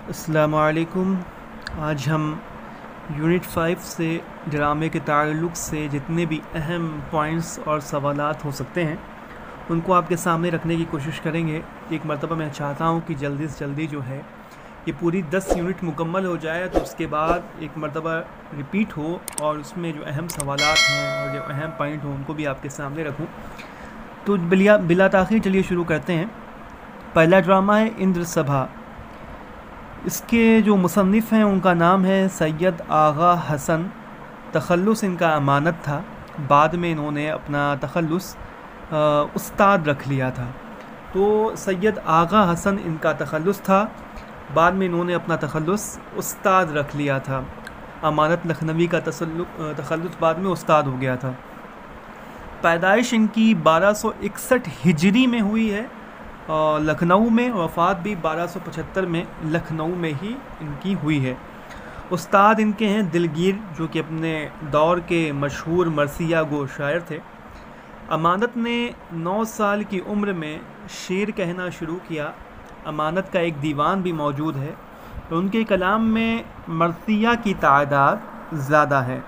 अस्सलामुअलैकुम। आज हम यूनिट 5 से ड्रामे के ताल्लुक़ से जितने भी अहम पॉइंट्स और सवालात हो सकते हैं उनको आपके सामने रखने की कोशिश करेंगे। एक मरतबा मैं चाहता हूँ कि जल्दी से जल्दी जो है ये पूरी 10 यूनिट मुकम्मल हो जाए, तो उसके बाद एक मरतबा रिपीट हो और उसमें जो अहम सवालात हैं और जो अहम पॉइंट हों उनको भी आपके सामने रखूँ। तो बिला ताख़ीर चलिए शुरू करते हैं। पहला ड्रामा है इंद्र सभा। इसके जो मुसन्निफ़ हैं उनका नाम है सैयद आगा हसन। तखल्लुस इनका अमानत था, बाद में इन्होंने अपना तखल्लुस उस्ताद रख लिया था। तो सैयद आगा हसन इनका तखल्लुस था, बाद में इन्होंने अपना तखल्लुस उस्ताद रख लिया था। अमानत लखनवी का तखल्लुस बाद में उस्ताद हो गया था। पैदाइश इनकी 1261 हिजरी में हुई है और लखनऊ में, वफ़ात भी 1275 में लखनऊ में ही इनकी हुई है। उस्ताद इनके हैं दिलगीर, जो कि अपने दौर के मशहूर मरसिया गो शायर थे। अमानत ने 9 साल की उम्र में शेर कहना शुरू किया। अमानत का एक दीवान भी मौजूद है, तो उनके कलाम में मरसिया की तादाद ज़्यादा है।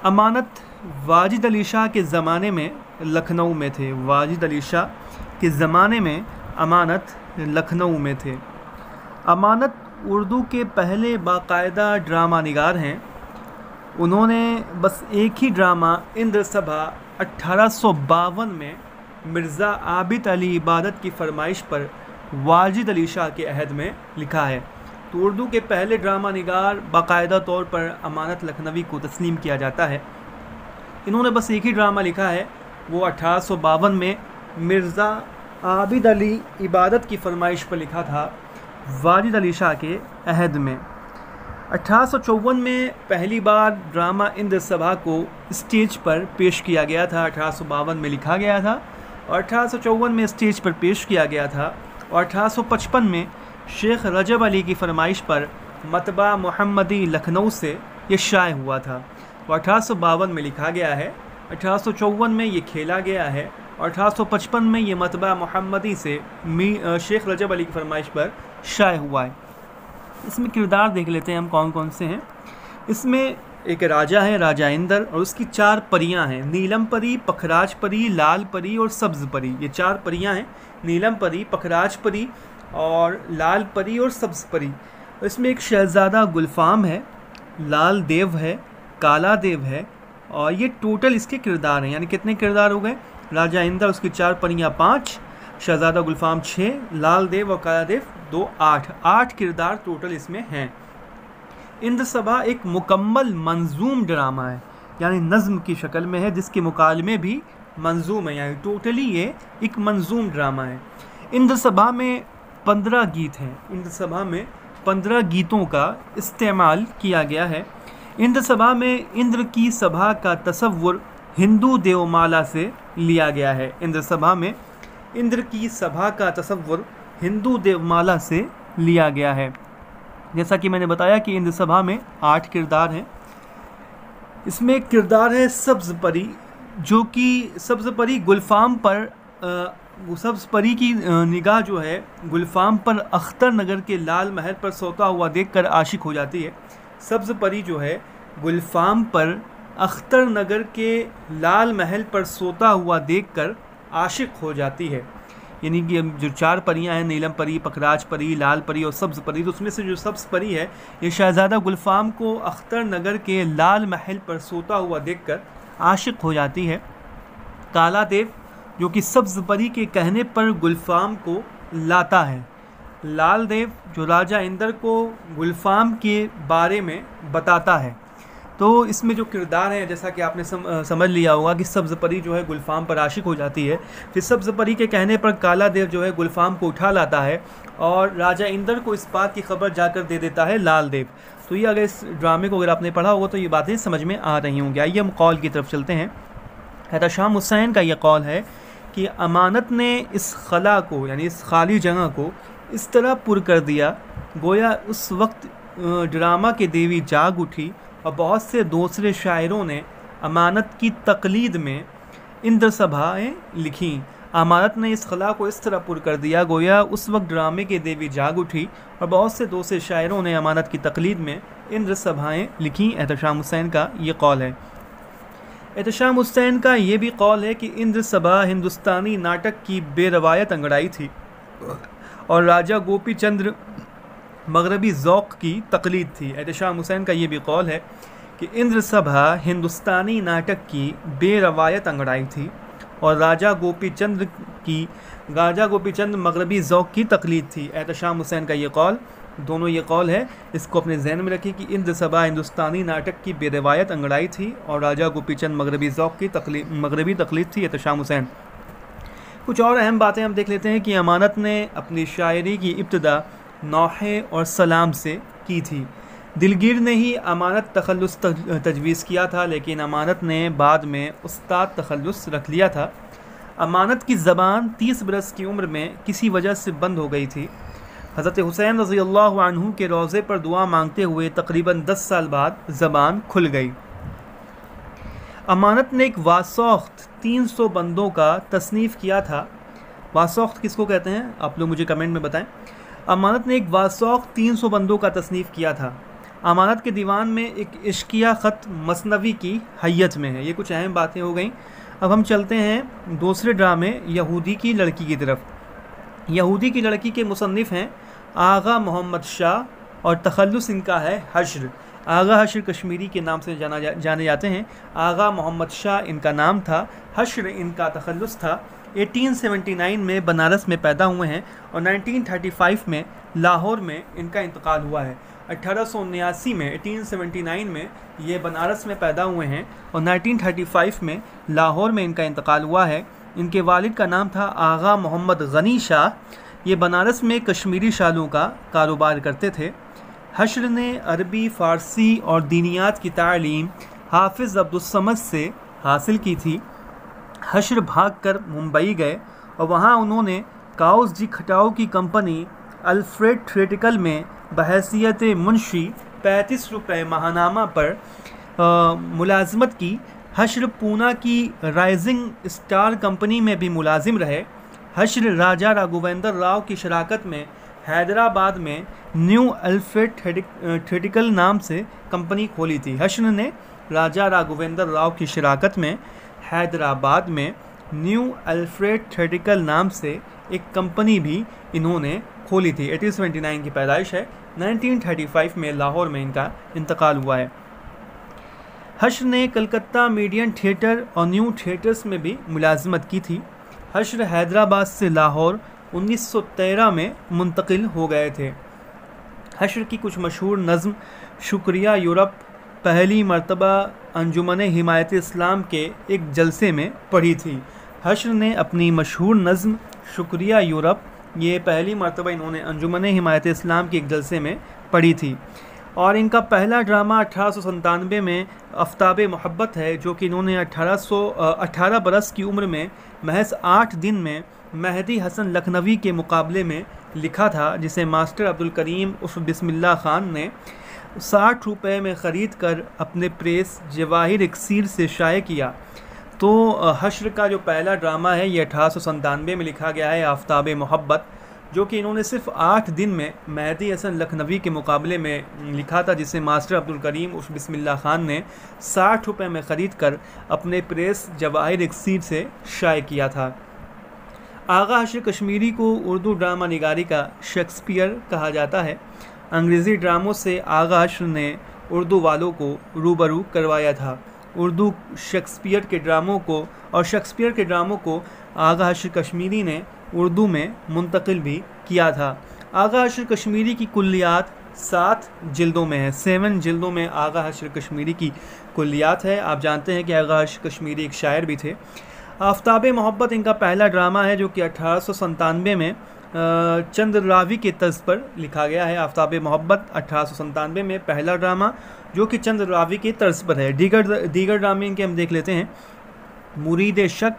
अमानत वाजिद अली शाह के ज़माने में लखनऊ में थे। वाजिद अली शाह के ज़माने में अमानत लखनऊ में थे। अमानत उर्दू के पहले बाकायदा ड्रामा निगार हैं। उन्होंने बस एक ही ड्रामा इंद्र सभा 1852 में मिर्ज़ा आबिद अली इबादत की फरमाइश पर वाजिद अली शाह के अहद में लिखा है। तो उर्दू के पहले ड्रामा निगार बाकायदा तौर पर अमानत लखनवी को तस्लीम किया जाता है। इन्होंने बस एक ही ड्रामा लिखा है, वो 1852 में मिर्ज़ा आबिद अली इबादत की फरमाइश पर लिखा था, वाजिद अली शाह के अहद में। 1854 में पहली बार ड्रामा इंद्र सभा को स्टेज पर पेश किया गया था। 1852 में लिखा गया था और 1854 में स्टेज पर पेश किया गया था। और 1855 में शेख रजब अली की फरमाइश पर मतबा मोहम्मदी लखनऊ से ये शाये हुआ था। और 1852 में लिखा गया है, 1854 में ये खेला गया है और 1855 में ये मतबा मोहम्मदी से शेख रजब अली की फरमाइश पर शाये हुआ है। इसमें किरदार देख लेते हैं हम कौन कौन से हैं। इसमें एक राजा है, राजा इंदर, और उसकी 4 परियां हैं, नीलम परी, पखराज परी, लाल परी और सब्ज़ परी। ये 4 परियां हैं, नीलम परी, पखराज परी और लाल परी और सब्ज़ परी। इसमें एक शहज़ादा गुलफाम है, लाल देव है, काला देव है, और ये टोटल इसके किरदार हैं। यानी कितने किरदार हो गए? राजा इंदर, उसकी 4 परियां 5, शहज़ादा गुलफाम 6, लाल देव और काला देव 2, 8 किरदार टोटल इसमें हैं। इंद्र सभा एक मुकम्मल मंजूम ड्रामा है, यानी नज़्म की शक्ल में है, जिसके मुकालमे भी मंजूम है, यानी टोटली ये एक मंजूम ड्रामा है। इंद्र सभा में 15 गीत हैं। इंद्र सभा में 15 गीतों का इस्तेमाल किया गया है। इंद्र सभा में इंद्र की सभा का तसव्वुर हिंदू देवमाला से लिया गया है। इंद्र सभा में इंद्र की सभा का तसव्वुर हिंदू देवमाला से लिया गया है। जैसा कि मैंने बताया कि इंद्र सभा में 8 किरदार हैं। इसमें एक किरदार है सब्ज़ परी, जो कि सब्ज़ परी गुलफाम पर सब्ज़ परी की निगाह जो है गुलफाम पर अख्तर नगर के लाल महल पर सोता हुआ देखकर आशिक हो जाती है। सब्ज़ परी जो है गुलफाम पर अख्तर नगर के लाल महल पर सोता हुआ देखकर आशिक हो जाती है। यानी कि जो 4 परियां हैं, नीलम परी, पखराज परी, लाल परी और सब्ज़ परी, तो उसमें से जो सब्ज़ परी है ये शहज़ादा गुलफाम को अख्तर नगर के लाल महल पर सोता हुआ देखकर आशिक हो जाती है। काला देव जो कि सब्ज़ परी के कहने पर गुलफाम को लाता है। लाल देव जो राजा इंदर को गुलफाम के बारे में बताता है। तो इसमें जो किरदार हैं, जैसा कि आपने समझ लिया होगा कि सब्ज़ परी जो है गुलफाम पर आशिक हो जाती है। फिर सब्ज़ परी के कहने पर काला देव जो है गुलफाम को उठा लाता है और राजा इंदर को इस बात की खबर जाकर दे देता है लाल देव। तो ये अगर इस ड्रामे को अगर आपने पढ़ा होगा तो ये बातें समझ में आ रही होंगी। आइए हम कौल की तरफ चलते हैं। एहतशाम हुसैन का यह कौल है कि अमानत ने इस खला को, यानी इस खाली जगह को इस तरह पुर कर दिया गोया उस वक्त ड्रामा के देवी जाग उठी और बहुत से दूसरे शायरों ने अमानत की तकलीद में इंद्र सभाएँ लिखीं। अमानत ने इस खला को इस तरह पुर कर दिया गोया उस वक्त ड्रामे की देवी जाग उठी, और बहुत से दूसरे शायरों ने अमानत की तकलीद में इंद्र सभाएँ लिखीं। एहतशाम हुसैन का ये कौल है। एहतशाम हुसैन का ये भी कौल है कि इंद्र सभा हिंदुस्तानी नाटक की बेरवायत अंगड़ाई थी और राजा गोपी चंद्र मगरबी ज़ौक़ की तकलीद थी। एहतशाम हुसैन का ये भी कौल है कि इंद्र सभा हिंदुस्तानी नाटक की बेरवायत अंगड़ाई थी और राजा गोपी चंद्र मगरबी ज़ौक़ की तकलीद थी। एहतशाम हुसैन का ये कौल, दोनों ये कौल है, इसको अपने जहन में रखिए कि इंद्र सभा हिंदुस्तानी नाटक की बेरवायत अंगड़ाई थी और राजा गोपी चंद मगरबी ज़ौक़ की मगरबी तकलीद थी। एहतशाम हुसैन। कुछ और अहम बातें हम देख लेते हैं कि अमानत ने अपनी शायरी की इब्तिदा नौहे और सलाम से की थी। दिलगीर ने ही अमानत तखल्लुस तजवीज़ किया था, लेकिन अमानत ने बाद में उस्ताद तखल्लुस रख लिया था। अमानत की ज़बान 30 बरस की उम्र में किसी वजह से बंद हो गई थी। हज़रत हुसैन रज़ियल्लाहु अन्हु के रोज़े पर दुआ मांगते हुए तकरीबन 10 साल बाद ज़बान खुल गई। अमानत ने एक वासौख्त 300 बंदों का तसनीफ़ किया था। वासौख्त किसको कहते हैं आप लोग मुझे कमेंट में बताएं। अमानत ने एक वासौख्त 300 बंदों का तसनीफ़ किया था। अमानत के दीवान में एक इश्किया ख़त मसनवी की हैयत में है। ये कुछ अहम बातें हो गई। अब हम चलते हैं दूसरे ड्रामे यहूदी की लड़की की तरफ। यहूदी की लड़की के मुसन्निफ़ हैं आगा मोहम्मद शाह और तखल्लुस इनका है हश्र। आगा हश्र कश्मीरी के नाम से जाने जाते हैं। आगा मोहम्मद शाह इनका नाम था, हश्र इनका तखल्लुस था। 1879 में बनारस में पैदा हुए हैं और 1935 में लाहौर में इनका इंतकाल हुआ है। 1879 में 1879 में ये बनारस में पैदा हुए हैं और 1935 में लाहौर में इनका इंतकाल हुआ है। इनके वालिद का नाम था आगा मोहम्मद गनी शाह। ये बनारस में कश्मीरी शालों का कारोबार करते थे। हश्र ने अरबी, फ़ारसी और दीनियात की तालीम हाफिज़ अब्दुस्समद से हासिल की थी। हश्र भागकर मुंबई गए और वहाँ उन्होंने काउस जी खटाऊ की कंपनी अल्फ्रेड थ्रेटिकल में बहैसियत मुंशी 35 रुपये महानामा पर मुलाजमत की। हश्र पूना की राइजिंग स्टार कंपनी में भी मुलाजिम रहे। हश्र राजा राघवेंद्र राव की शराकत में हैदराबाद में न्यू अल्फ्रेड थ्रेटिकल नाम से कंपनी खोली थी। हश्र ने राजा राघवेंद्र राव की शराकत में हैदराबाद में न्यू अल्फ्रेड थ्रेटिकल नाम से एक कंपनी भी इन्होंने खोली थी। 1879 की पैदाइश है। 1935 में लाहौर में इनका इंतकाल हुआ है। हश्र ने कलकत्ता मीडियम थिएटर और न्यू थिएटर्स में भी मुलाजमत की थी। हश्र हैदराबाद से लाहौर 1913 में मुंतकिल हो गए थे। हश्र की कुछ मशहूर नज़्म शुक्रिया यूरोप पहली मर्तबा अंजुमन हिमायत इस्लाम के एक जलसे में पढ़ी थी। हश्र ने अपनी मशहूर नज़्म शुक्रिया यूरोप ये पहली मर्तबा इन्होंने अंजुमन हिमायत इस्लाम के एक जलसे में पढ़ी थी। और इनका पहला ड्रामा 1897 में आफ्ताब मोहब्बत है, जो कि इन्होंने 18 बरस की उम्र में महज 8 दिन में मेहदी हसन लखनवी के मुकाबले में लिखा था, जिसे मास्टर अब्दुल करीम उर्फ बिस्मिल्लाह ख़ान ने 60 रुपये में ख़रीद कर अपने प्रेस जवाहिर इक्सीर से शाये किया। तो हश्र का जो पहला ड्रामा है ये 1897 में लिखा गया है, आफ्ताब मोहब्बत, जो कि इन्होंने सिर्फ 8 दिन में मेहदी हसन लखनवी के मुकाबले में लिखा था, जिसे मास्टर अब्दुल करीम उर्फ बिस्मिल्लाह ख़ान ने 60 रुपये में ख़रीद कर अपने प्रेस जवाहिर इक्सीर से शाये किया था। आगा हश्र कश्मीरी को उर्दू ड्रामा निगारी का शेक्सपियर कहा जाता है। अंग्रेज़ी ड्रामों से आगा हश्र ने उर्दू वालों को रूबरू करवाया था। उर्दू शेक्सपियर के ड्रामों को और शेक्सपियर के ड्रामों को आगा हश्र कश्मीरी ने उर्दू में मुंतकिल भी किया था। आगा हश्र कश्मीरी की कुल्लियात 7 जिल्दों में है। 7 जिल्दों में आगा हश्र कश्मीरी की कुल्लियात है। आप जानते हैं कि आगा हश्र कश्मीरी एक शायर भी थे। आफ्ताब मोहब्बत इनका पहला ड्रामा है, जो कि 1897 में चंद्ररावी के तर्ज पर लिखा गया है। आफ्ताब मोहब्बत 1897 में पहला ड्रामा, जो कि चंद्ररावी के तर्ज पर है। दीगर ड्रामे इनके हम देख लेते हैं। मुरीद शक,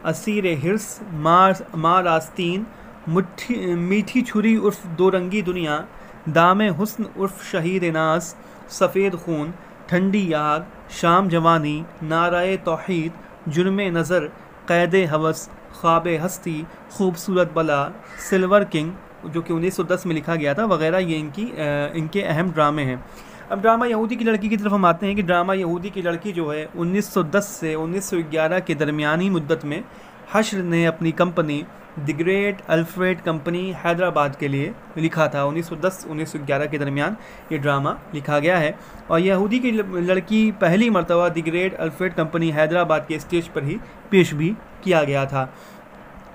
असीर हिर्स, मार आस्तीन, मीठी छुरी उर्फ दो रंगी दुनिया, दाम हुस्न उर्फ शहीद नास, सफ़ेद खून, ठंडी आग, शाम जवानी, नाराए तौहीद, जुर्म नज़र, क़ैद हवस, ख्वाब हस्ती, खूबसूरत बला, सिल्वर किंग जो कि 1910 में लिखा गया था वगैरह, ये इनके अहम ड्रामे हैं। अब ड्रामा यहूदी की लड़की की तरफ हम आते हैं कि ड्रामा यहूदी की लड़की जो है 1910 से 1911 के दरमियानी मुद्दत में हश्र ने अपनी company the great Alfred company Hyderabad के लिए लिखा था। 1910-1911 के दरमियान ये ड्रामा लिखा गया है और यहूदी की लड़की पहली मरतबा the great Alfred company Hyderabad के स्टेज पर ही पेश भी किया गया था।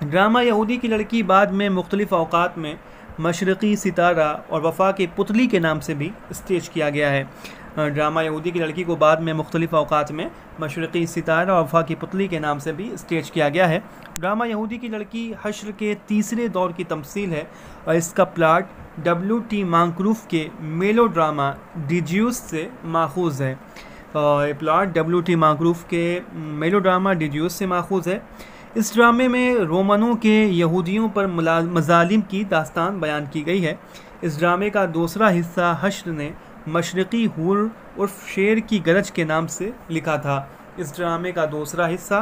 ड्रामा यहूदी की लड़की बाद में मुख्तलिफ़ औक़ात में मशरक़ी सितारा और वफ़ा की पुतली के नाम से भी स्टेज किया गया है। ड्रामा यहूदी की लड़की को बाद में मुख्तलिफ़ औक़ात में मशरक़ी सितारा और वफ़ा की पुतली के नाम से भी स्टेज किया गया है। ड्रामा यहूदी की लड़की हश्र के तीसरे दौर की तमसील है और इसका प्लाट W.T. मांक्रूफ के मेलो ड्रामा डिज्यूस से माखूज़ है। Plot W.T. मांक्रूफ के मेलो ड्रामा डिज्यूस से माखूज़ है। इस ड्रामे में रोमनों के यहूदियों पर मज़ालिम की दास्तान बयान की गई है। इस ड्रामे का दूसरा हिस्सा हश्र ने मशरक़ी हूर उर्फ शेर की गरज के नाम से लिखा था। इस ड्रामे का दूसरा हिस्सा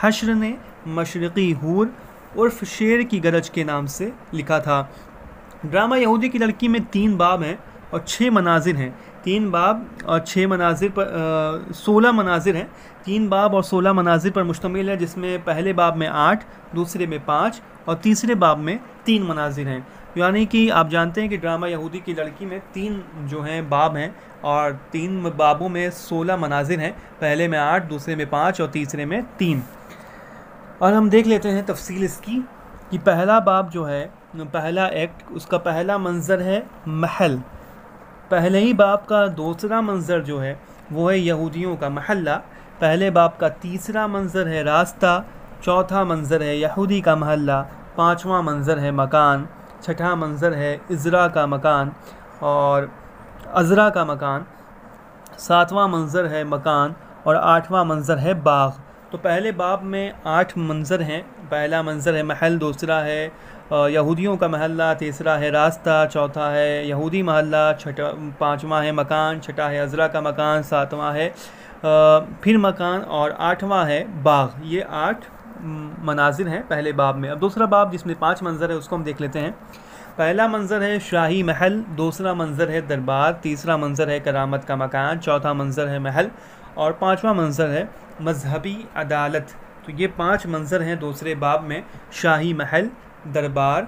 हश्र ने मशरक़ी हूर उर्फ शेर की गरज के नाम से लिखा था। ड्रामा यहूदी की लड़की में 3 बाब हैं और 6 मनाजिर हैं। 3 बाब और 6 मनाजिर पर 16 मनाजिर हैं। 3 बाब और 16 मनाजिर पर मुश्तमिल है, जिसमें पहले बाब में 8, दूसरे में 5 और तीसरे बाब में 3 मनाजिर हैं। यानी कि आप जानते हैं कि ड्रामा यहूदी की लड़की में 3 जो हैं बाब हैं और 3 बाबों में 16 मनाजिर हैं। पहले में 8, दूसरे में 5 और तीसरे में 3। और हम देख लेते हैं तफसील इसकी कि पहला बाब जो है, पहला एक्ट, उसका पहला मंज़र है महल। पहले ही बाब का दूसरा मंज़र जो है वो है यहूदियों का महल्ला। पहले बाब का तीसरा मंज़र है रास्ता, चौथा मंज़र है यहूदी का महल्ला, पाँचवा मंज़र है मकान, छठा मंज़र है इज़रा का मकान और अज़रा का मकान, सातवां मंज़र है मकान और आठवां मंज़र है बाग। तो पहले बाब में 8 मंज़र हैं। पहला मंज़र है महल, दूसरा है यहूदियों का महल्ला, तीसरा है रास्ता, चौथा है यहूदी महल्ला, पाँचवा है मकान, छठा है अज़रा का मकान, सातवां है फिर मकान और आठवां है बाग। ये 8 मनाजिर हैं पहले बाब में। अब दूसरा बाब जिसमें 5 मंज़र है उसको हम देख लेते हैं। पहला मंज़र है शाही महल, दूसरा मंज़र है दरबार, तीसरा मंज़र है करामत का मकान, चौथा मंज़र है महल और पाँचवा मंज़र है मजहबी अदालत। तो ये 5 मंज़र हैं दूसरे बाब में, शाही महल, दरबार,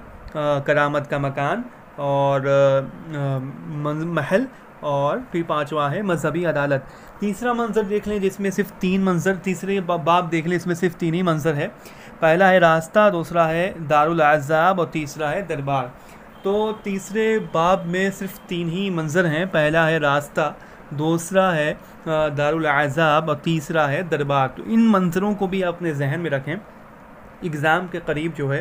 करामत का मकान और महल और फिर पाँचवा है मजहबी अदालत। तीसरा मंज़र देख लें जिसमें सिर्फ 3 मंज़र, तीसरे बाब देख लें इसमें सिर्फ 3 ही मंज़र है। पहला है रास्ता, दूसरा है दारुल अज़ाब और तीसरा है दरबार। तो तीसरे बाब में सिर्फ 3 ही मंज़र हैं। पहला है रास्ता, दूसरा है दारुल अज़ाब और तीसरा है दरबार। तो इन मंज़रों को भी आप अपने जहन में रखें। एग्ज़ाम के करीब जो है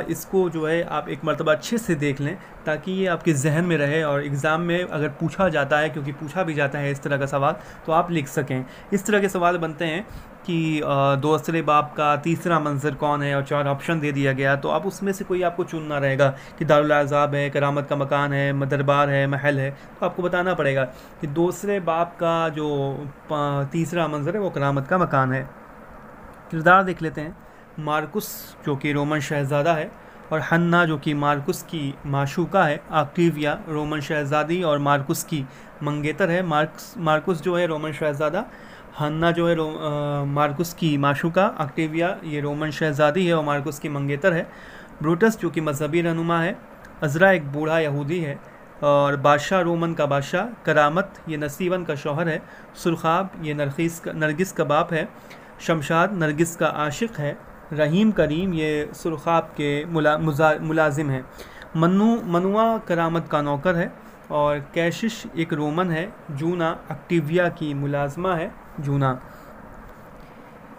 इसको जो है आप एक मरतबा अच्छे से देख लें ताकि ये आपके जहन में रहे और एग्ज़ाम में अगर पूछा जाता है, क्योंकि पूछा भी जाता है इस तरह का सवाल, तो आप लिख सकें। इस तरह के सवाल बनते हैं कि दूसरे बाब का तीसरा मंज़र कौन है और 4 ऑप्शन दे दिया गया, तो आप उसमें से कोई आपको चुनना रहेगा कि दारुल अज़ाब है, करामत का मकान है, दरबार है, महल है। तो आपको बताना पड़ेगा कि दूसरे बाब का जो तीसरा मंज़र है वो करामत का मकान है। किरदार देख लेते हैं। मार्कुस जो कि रोमन शहज़ादा है और हन्ना जो कि मार्कुस की माशूका है। ऑक्टेविया रोमन शहज़ादी और मार्कुस की मंगेतर है। मार्कुस जो है रोमन शहज़ादा, हन्ना जो है मार्कुस की माशूका, ऑक्टेविया ये रोमन शहज़ादी है और मार्कुस की मंगेतर है। ब्रूटस जो कि मजहबी रहनुमा है। अज़रा एक बूढ़ा यहूदी है और बादशाह रोमन का बादशाह। करामत ये नसीबन का शौहर है। सुरखाब ये नरगिस का बाप है। शमशाद नरगिस का आशिक है। रहीम करीम ये सुरखाब के मुलाजिम हैं। मनुआ करामत का नौकर है और कैशिश एक रोमन है। जूना ऑक्टेविया की मुलाजमा है। जूना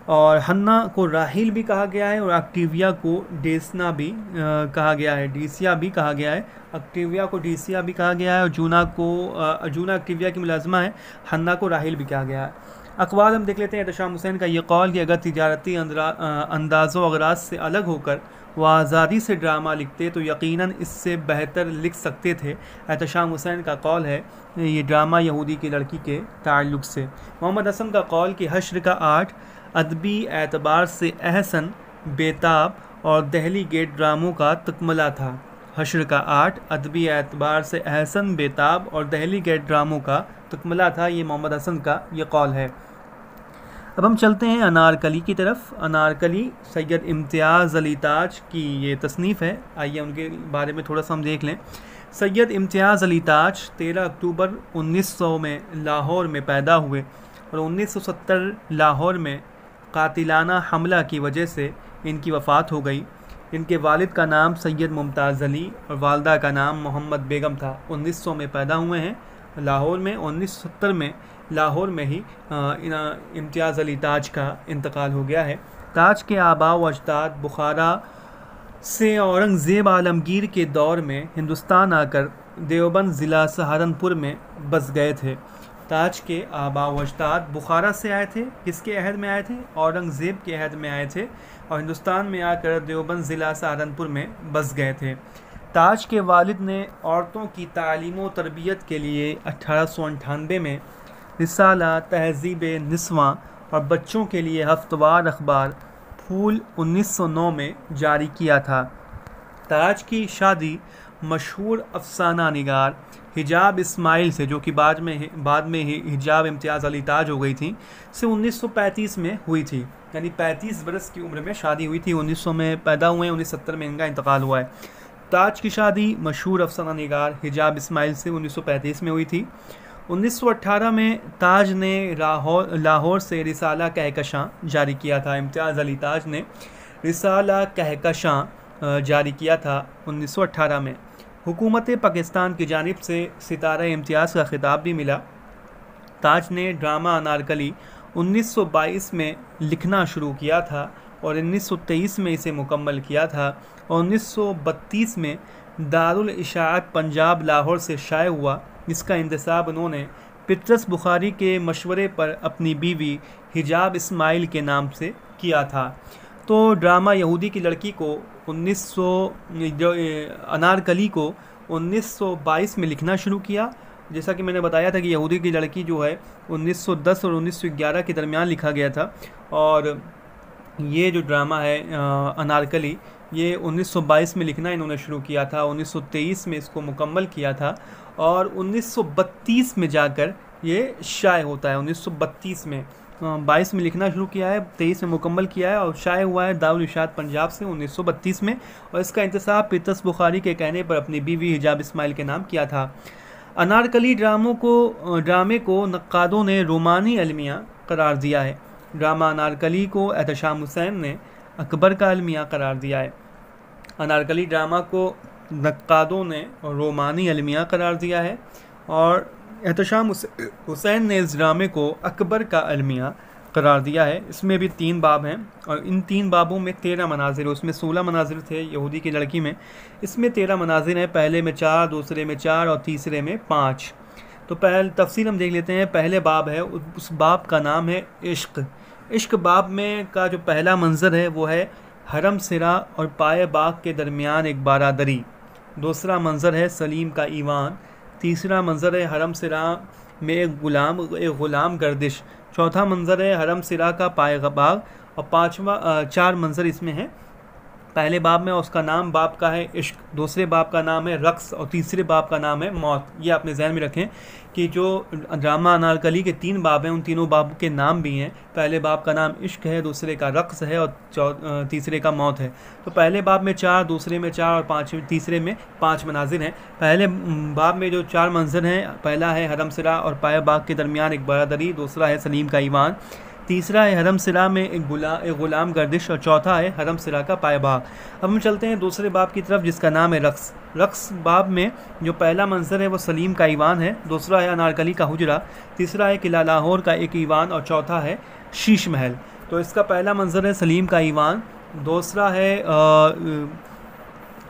और हन्ना को राहिल भी कहा गया है और ऑक्टेविया को डेसना भी कहा गया है, डीसिया भी कहा गया है। ऑक्टेविया को डीसिया भी कहा गया है और जूना ऑक्टेविया की मुलाजमा है। हन्ना को राहिल भी कहा गया है। अखबार हम देख लेते हैं। एहतशाम हुसैन का ये कौल कि अगर तिजारती अंदाज़ो अगराज से अलग होकर वह आज़ादी से ड्रामा लिखते तो यकीनन इससे बेहतर लिख सकते थे। एहतशाम हुसैन का कौल है ये ड्रामा यहूदी की लड़की के ताल्लुक़ से। मोहम्मद हसन का कौल कि हश्र का 8, अदबी एतबार से अहसन, बेताब और दहली गेट ड्रामों का तकमला था। हश्र का 8 अदबी एतबार से अहसन, बेताब और दहली गेट ड्रामों का तकमला था। ये मोहम्मद हसन का ये कौल है। अब हम चलते हैं अनारकली की तरफ। अनारकली सैयद इम्तियाज़ अली ताज की ये तसनीफ़ है। आइए उनके बारे में थोड़ा सा हम देख लें। सैयद इम्तियाज़ अली ताज 13 अक्टूबर 1900 में लाहौर में पैदा हुए और 1970 लाहौर में कातिलाना हमला की वजह से इनकी वफ़ात हो गई। इनके वालिद का नाम सैयद मुमताज़ अली और वालदा का नाम मोहम्मद बेगम था। 1900 में पैदा हुए हैं लाहौर में। 1970 में लाहौर में ही इम्तियाज़ अली ताज का इंतकाल हो गया है। ताज के आबा व अजदाद बुखारा से औरंगज़ेब आलमगीर के दौर में हिंदुस्तान आकर देवबंद ज़िला सहारनपुर में बस गए थे। ताज के आबा व अजदाद बुखारा से आए थे। किसके अहद में आए थे? औरंगज़ेब के अहद में आए थे और हिंदुस्तान में आकर देवबंद ज़िला सहारनपुर में बस गए थे। ताज के वालिद ने औरतों की तालीम व तरबियत के लिए 1898 में रिसाला तहज़ीब निस्वां और बच्चों के लिए हफ्तवार अखबार फूल 1909 में जारी किया था। ताज की शादी मशहूर अफसाना निगार हिजाब इस्माइल से, जो कि बाद में ही हिजाब इम्तियाज़ अली ताज हो गई थी, से 1935 में हुई थी। यानी 35 बरस की उम्र में शादी हुई थी। 1900 में पैदा हुए, 1970 में इनका इंतकाल हुआ है। ताज की शादी मशहूर अफसाना निगार हिजाब इस्माइल से 1935 में हुई थी। 1918 में ताज ने लाहौर से रिसाला कहकशां जारी किया था। इम्तियाज़ अली ताज ने रिसाला कहकशां जारी किया था 1918 में। हुकूमत पाकिस्तान की जानिब से सितारा इम्तियाज़ का खिताब भी मिला। ताज ने ड्रामा अनारकली 1922 में लिखना शुरू किया था और 1923 में इसे मुकम्मल किया था और 1932 में दारुल इशाअत पंजाब लाहौर से शाये हुआ, जिसका इंतसाब उन्होंने पितरस बुखारी के मशवरे पर अपनी बीवी हिजाब इस्माइल के नाम से किया था। तो ड्रामा यहूदी की लड़की को अनारकली को 1922 में लिखना शुरू किया। जैसा कि मैंने बताया था कि यहूदी की लड़की जो है 1910 और 1911 के दरमियान लिखा गया था और ये जो ड्रामा है अनारकली, ये 1922 में लिखना इन्होंने शुरू किया था। 1923 में इसको मुकम्मल किया था और 1932 में जाकर ये शाये होता है। 1932 में 22 में लिखना शुरू किया है, 23 में मुकम्मल किया है और शाये हुआ है दारुल इशाअत पंजाब से 1932 में और इसका इंतसाब पितरस बुखारी के कहने पर अपनी बीवी हिजाब इस्माइल के नाम किया था। अनारकली ड्रामे को नक्कादों ने रोमानी अलमिया करार दिया है। ड्रामा अनारकली को एहतशाम हुसैन ने अकबर का अलमिया करार दिया है। अनारकली ड्रामा को नक्कादों ने रोमानी अलमिया करार दिया है और एहतशाम हुसैन ने इस ड्रामे को अकबर का अलमिया करार दिया है। इसमें भी 3 बाब हैं और इन 3 बाबों में 13 मनाजिर, उसमें 16 मनाजिर थे यहूदी की लड़की में, इसमें 13 मनाजिर हैं। पहले में 4, दूसरे में 4 और तीसरे में 5। तो पहले तफसील हम देख लेते हैं। पहले बाब है, उस बाब का नाम है इश्क। इश्क बाब में का जो पहला मंज़र है वो है हरम सिरा और पाए बाग के दरमियान एक बारादरी। दूसरा मंज़र है सलीम का ईवान। तीसरा मंज़र है हरम सिरा में एक ग़ुलाम गर्दिश। चौथा मंज़र है हरम सिरा का पाए बाग और 4 मंज़र इसमें हैं। पहले बाब में उसका नाम बाब का है इश्क, दूसरे बाब का नाम है रक्स और तीसरे बाब का नाम है मौत। ये अपने जहन में रखें कि जो ड्रामा अनारकली के 3 बाब हैं उन तीनों बाब के नाम भी हैं। पहले बाब का नाम इश्क है, दूसरे का रक्स है और तीसरे का मौत है। तो पहले बाब में 4, दूसरे में 4 और तीसरे में 5 मनाजिर हैं। पहले बाब में जो 4 मंज़र हैं, पहला है हरम सिरा और पाए बाग के दरमियान एक बारादरी, दूसरा है सलीम का ईवान, तीसरा है हरम सिरा में एक ग़ुलाम गर्दिश और चौथा है हरम सिरा का पाए बाग। अब हम चलते हैं दूसरे बाब की तरफ जिसका नाम है रक्स। रक्स बाब में जो पहला मंज़र है वो सलीम का ईवान है, दूसरा है अनारकली का हुजरा, तीसरा है किला लाहौर का एक ईवान और चौथा है शीश महल। तो इसका पहला मंज़र है सलीम का ईवान, दूसरा है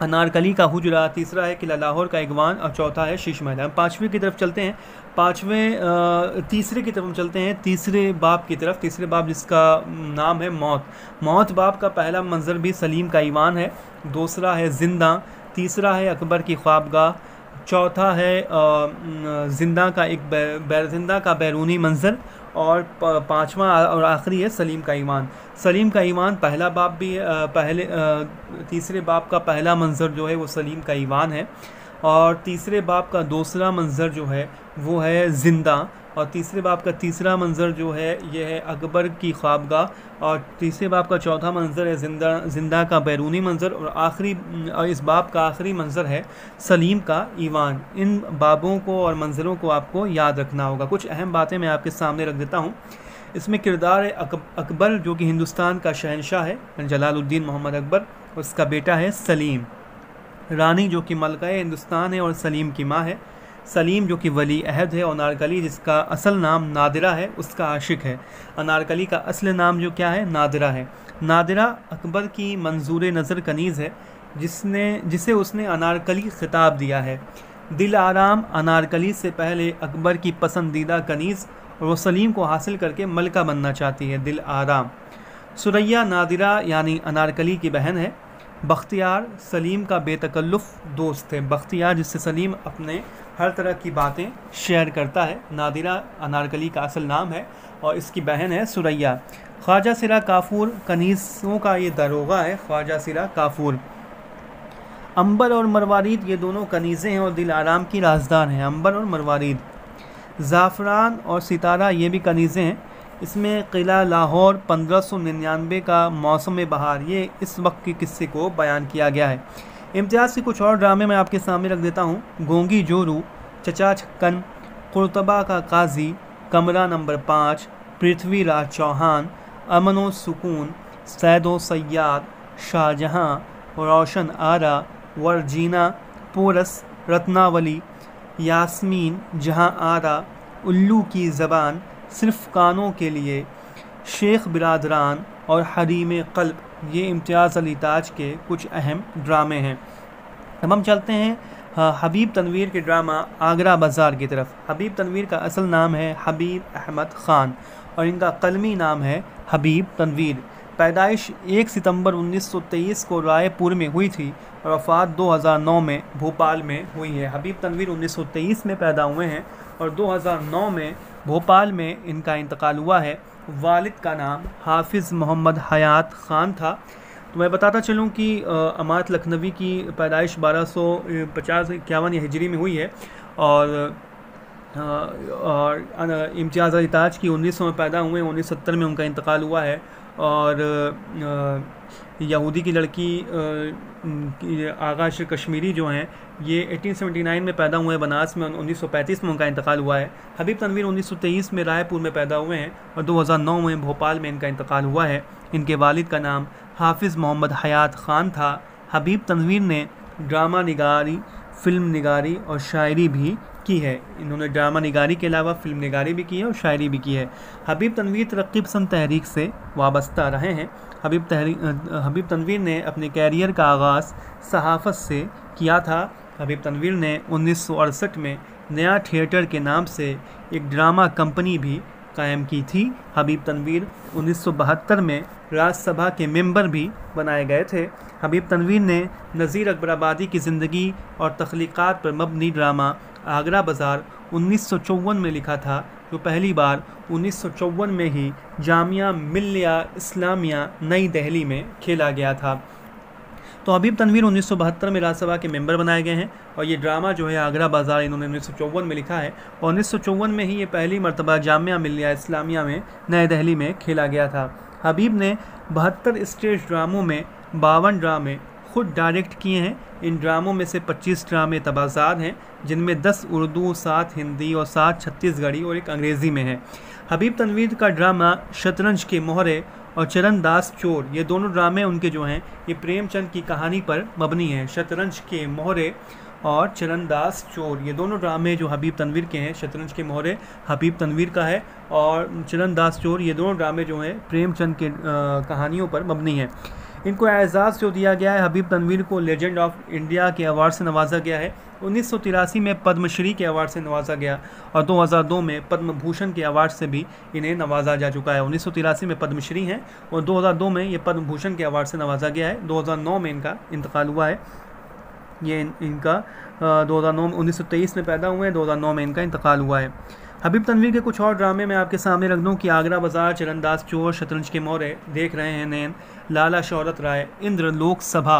अनारकली का हुजरा, तीसरा है किला लाहौर का ईवान और चौथा है शीश महल। हम 5वीं की तरफ चलते हैं। तीसरे की तरफ हम चलते हैं, तीसरे बाब की तरफ। तीसरे बाब जिसका नाम है मौत। मौत बाब का पहला मंज़र भी सलीम का ईवान है, दूसरा है जिंदा, तीसरा है अकबर की ख्वाबगाह, चौथा है जिंदा का बैरूनी मंज़र और पाँचवा और आखिरी है सलीम का ईमान। सलीम का ईमान पहला बाब भी तीसरे बाब का पहला मंज़र जो है वो सलीम का ईमान है, और तीसरे बाब का दूसरा मंज़र जो है वो है ज़िंदा, और तीसरे बाब का तीसरा मंज़र जो है ये है अकबर की ख्वाबगाह, और तीसरे बाब का चौथा मंज़र है ज़िंदा का बैरूनी मंज़र, और इस बाब का आखिरी मंज़र है सलीम का ईमान। इन बाबों को और मंज़रों को आपको याद रखना होगा। कुछ अहम बातें मैं आपके सामने रख देता हूँ। इसमें किरदार है अकबर जो कि हिंदुस्तान का शहंशाह है, जलालुद्दीन मोहम्मद अकबर, उसका बेटा है सलीम। रानी जो कि मलका हिंदुस्तान है और सलीम की माँ है। सलीम जो कि वली अहद है, और अनारकली जिसका असल नाम नादिरा है उसका आशिक है। अनारकली का असल नाम जो क्या है, नादिरा है। नादिरा अकबर की मंजूर नज़र कनीज़ है जिसे उसने अनारकली खिताब दिया है। दिल आराम अनारकली से पहले अकबर की पसंदीदा कनीज़, और वो सलीम को हासिल करके मलका बनना चाहती है, दिल आराम। सुरैया नादिरा यानी अनारकली की बहन है। बख्तियार सलीम का बेतकल्लुफ़ दोस्त है। बख्तियार जिससे सलीम अपने हर तरह की बातें शेयर करता है। नादिरा अनारकली का असल नाम है और इसकी बहन है सुरैया। ख्वाजा सिरा काफूर कनीज़ों का ये दरोगा है, ख्वाजा सिरा काफूर। अंबर और मरवारीद ये दोनों कनीज़ें हैं और दिल आराम की राजदार हैं, अंबर और मरवारीद। ज़ाफ़रान और सितारा ये भी कनीज़ें हैं। इसमें किला लाहौर 1599 का मौसम बहार, ये इस वक्त के किस्से को बयान किया गया है। इम्तियाज़ के कुछ और ड्रामे मैं आपके सामने रख देता हूँ। गोंगी जोरू, चचा छक्कन, कुर्तबा का काजी, कमरा नंबर 5, पृथ्वीराज चौहान, अमन व सुकून, सैद व सयाद, शाहजहाँ, रोशन आरा, वर्जीना, पोरस, रत्नावली, यास्मीन, जहाँ आरा, उल्लू की ज़बान, सिर्फ़ कानों के लिए, शेख बिरादरान और हरीम क़ल्ब, ये इम्तियाज़ अली ताज के कुछ अहम ड्रामे हैं। अब हम चलते हैं हबीब तनवीर के ड्रामा आगरा बाज़ार की तरफ। हबीब तनवीर का असल नाम है हबीब अहमद ख़ान और इनका कलमी नाम है हबीब तनवीर। पैदाइश 1 सितंबर 1923 को रायपुर में हुई थी और वफ़ात 2009 में भोपाल में हुई है। हबीब तनवीर 1923 में पैदा हुए हैं और 2009 में भोपाल में इनका इंतकाल हुआ है। वालिद का नाम हाफिज़ मोहम्मद हयात ख़ान था। तो मैं बताता चलूँ कि अमात लखनवी की पैदाइश 1250-51 हिजरी में हुई है और इम्तियाज़ अली ताज की 1900 में पैदा हुए, 1970 में उनका इंतकाल हुआ है। और यहूदी की लड़की आगा अशर कश्मीरी जो हैं ये 1879 में पैदा हुए हैं बनारस में, 1935 में उनका इंतकाल हुआ है। हबीब तनवीर 1923 में रायपुर में पैदा हुए हैं और 2009 में भोपाल में इनका इंतकाल हुआ है। इनके वालिद का नाम हाफिज़ मोहम्मद हयात ख़ान था। हबीब तनवीर ने ड्रामा निगारी, फ़िल्म निगारी और शायरी भी की है। इन्होंने ड्रामा निगारी के अलावा फ़िल्म निगारी भी की है और शायरी भी की है। हबीब तनवीर तरक्की पसंद तहरीक से वाबस्ता रहे हैं। हबीब तनवीर ने अपने कैरियर का आगाज़ सहाफ़त से किया था। हबीब तनवीर ने 1968 में नया थिएटर के नाम से एक ड्रामा कंपनी भी कायम की थी। हबीब तनवीर 1972 में राज्यसभा के मेंबर भी बनाए गए थे। हबीब तनवीर ने नज़ीर अकबराबादी की ज़िंदगी और तख्लीक़ात पर मबनी ड्रामा आगरा बाज़ार 1954 में लिखा था, जो पहली बार 1954 में ही जामिया मिल्लिया इस्लामिया नई दिल्ली में खेला गया था। तो हबीब तनवीर 1972 में राज्यसभा के मेंबर बनाए गए हैं और ये ड्रामा जो है आगरा बाज़ार इन्होंने 1954 में लिखा है और 1954 में ही ये पहली मरतबा जामिया मिल्लिया इस्लामिया में नई दिल्ली में खेला गया था। हबीब ने 72 स्टेज ड्रामों में 52 ड्रामे खुद डायरेक्ट किए हैं। इन ड्रामों में से 25 ड्रामे तबाज़ाद हैं, जिनमें 10 उर्दू, 7 हिंदी और 7 छत्तीसगढ़ी और एक अंग्रेज़ी में है। हबीब तनवीर का ड्रामा शतरंज के मोहरे और चरणदास चोर, ये दोनों ड्रामे उनके जो हैं ये प्रेमचंद की कहानी पर मबनी हैं। शतरंज के मोहरे और चरणदास चोर, ये दोनों ड्रामे जो हबीब तनवीर के हैं, शतरंज के मोहरे हबीब तनवीर का है और चरणदास चोर, ये दोनों ड्रामे जो हैं प्रेमचंद के कहानियों पर मबनी हैं। इनको एजाज़ जो दिया गया है, हबीब तनवीर को लेजेंड ऑफ इंडिया के अवार्ड से नवाजा गया है। 1983 में पद्मश्री के अवार्ड से नवाजा गया और 2002 में पद्म भूषण के अवार्ड से भी इन्हें नवाजा जा चुका है। 1983 में पद्मश्री हैं और 2002 में ये पद्म भूषण के अवार्ड से नवाजा गया है। 2009 में इनका इंतकाल हुआ है। ये इनका 1923 में पैदा हुए हैं, 2009 में इनका इंतकाल हुआ है। हबीब तनवीर के कुछ और ड्रामे मैं आपके सामने रख दूं कि आगरा बाजार, चरणदास चोर, शतरंज के मोरे, देख रहे हैं नैन, लाला शौहरत राय, इंद्र लोक सभा।